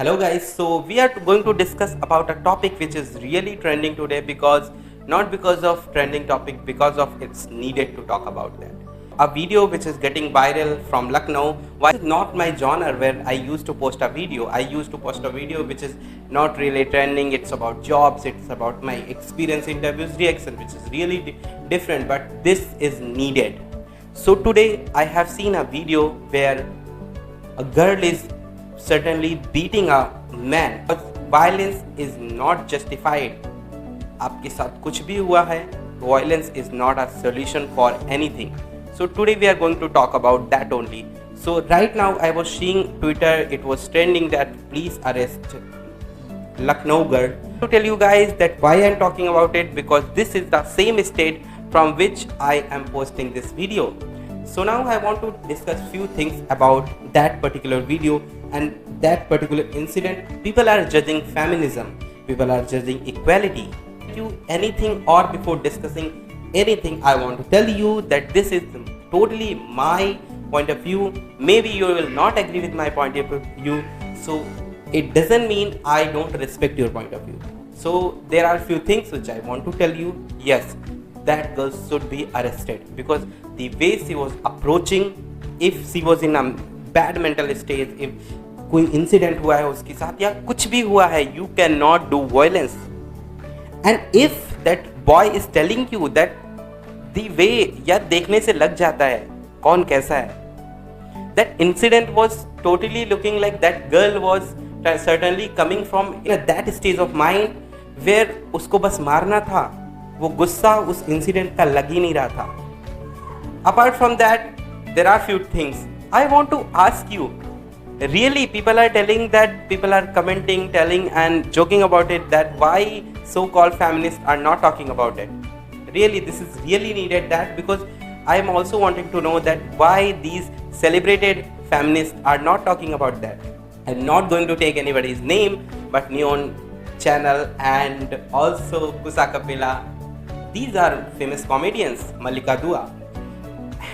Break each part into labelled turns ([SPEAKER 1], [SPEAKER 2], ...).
[SPEAKER 1] Hello guys, so we are going to discuss about a topic which is really trending today, because not because of trending topic, because of it's needed to talk about that. A video which is getting viral from Lucknow. Why is not my genre where I used to post a video. I used to post a video which is not really trending. It's about jobs, it's about my experience, interviews, reaction, which is really different, but this is needed. So today I have seen a video where a girl is certainly beating a man, but violence is not justified. आपके साथ कुछ भी हुआ है, violence is not a solution for anything. So today we are going to talk about that only. So right now I was seeing Twitter, it was trending that please arrest Lucknow girl. To tell you guys that why I am talking about it, because this is the same state from which I am posting this video. So now I want to discuss few things about that particular video and that particular incident. People are judging feminism, people are judging equality. Anything, or before discussing anything, I want to tell you that this is totally my point of view. Maybe you will not agree with my point of view, so it doesn't mean I don't respect your point of view. So there are few things which I want to tell you. Yes, that girl should be arrested, because the way she was approaching, if she was in a bad mental state, if कोई incident हुआ है उसके साथ या कुछ भी हुआ है, you cannot do violence. And if that boy is telling you that the way, यार देखने से लग जाता है कौन कैसा है, that incident was totally looking like that girl was certainly coming from that stage of mind where उसको बस मारना था, वो गुस्सा उस इंसिडेंट का लग ही नहीं रहा था. Apart from that, there are few things I want to ask you. Really, people are telling that, people are commenting, telling and joking about it, that why so-called feminists are not talking about it. Really, this is really needed, that because I am also wanting to know that why these celebrated feminists are not talking about that. I'm not going to take anybody's name, but Neon Channel and also Kusa Kapila, these are famous comedians, Malika Dua.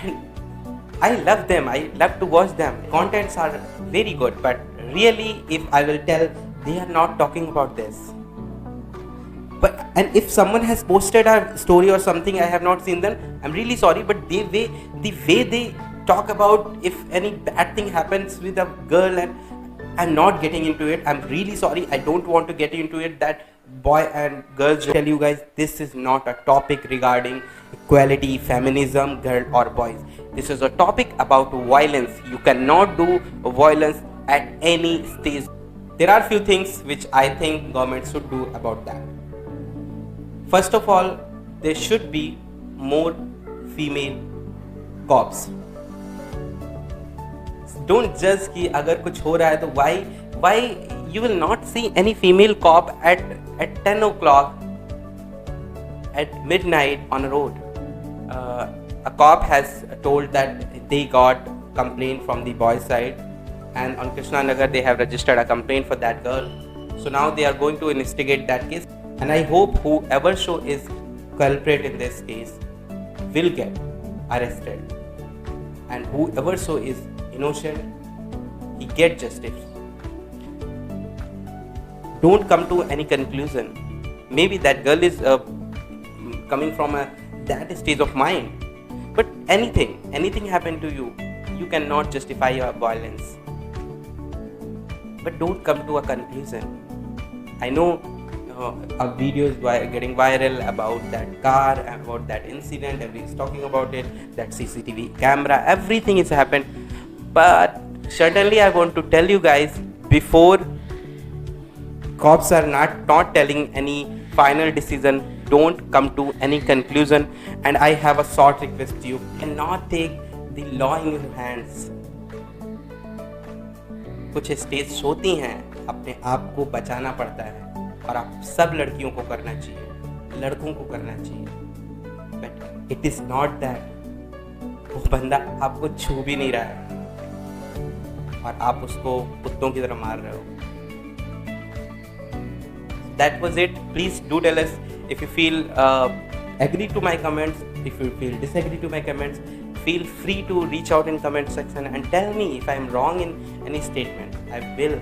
[SPEAKER 1] And I love them, I love to watch them. Contents are very good, but really, if I will tell, they are not talking about this. But and if someone has posted a story or something, I have not seen them, I'm really sorry, but the way they talk about if any bad thing happens with a girl, and I'm not getting into it, I'm really sorry, I don't want to get into it, that boy and girls. Tell you guys, this is not a topic regarding equality, feminism, girl or boys. This is a topic about violence. You cannot do violence at any stage. There are few things which I think government should do about that. First of all, there should be more female cops. Don't judge कि अगर कुछ हो रहा है तो why you will not see any female cop at 10 o'clock at midnight on a road. A cop has told that they got complaint from the boys side, and on Krishna Nagar they have registered a complaint for that girl. So now they are going to investigate that case, and I hope whoever is culprit in this case will get arrested, and whoever is innocent, he get justice. Don't come to any conclusion. Maybe that girl is coming from that stage of mind, but anything happened to you, you cannot justify your violence. But don't come to a conclusion. I know a video is getting viral about that car, about that incident, everyone is talking about it, that CCTV camera, everything is happened. But certainly I want to tell you guys, before cops are not telling any final decision, don't come to any conclusion. And I have a short request to you, cannot take the law in your hands. कुछ stage होती हैं, अपने आप को बचाना पड़ता है, और आप सब लड़कियों को करना चाहिए, लड़कों को करना चाहिए. But it is not that वो बंदा आपको छू भी नहीं रहा है और आप उसको कुत्तों की तरह मार रहे हो. That was it. Please do tell us if you feel agree to my comments, if you feel disagree to my comments. Feel free to reach out in comment section and tell me if I am wrong in any statement. I will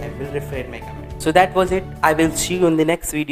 [SPEAKER 1] I will refrain my comment. So that was it. I will see you in the next video.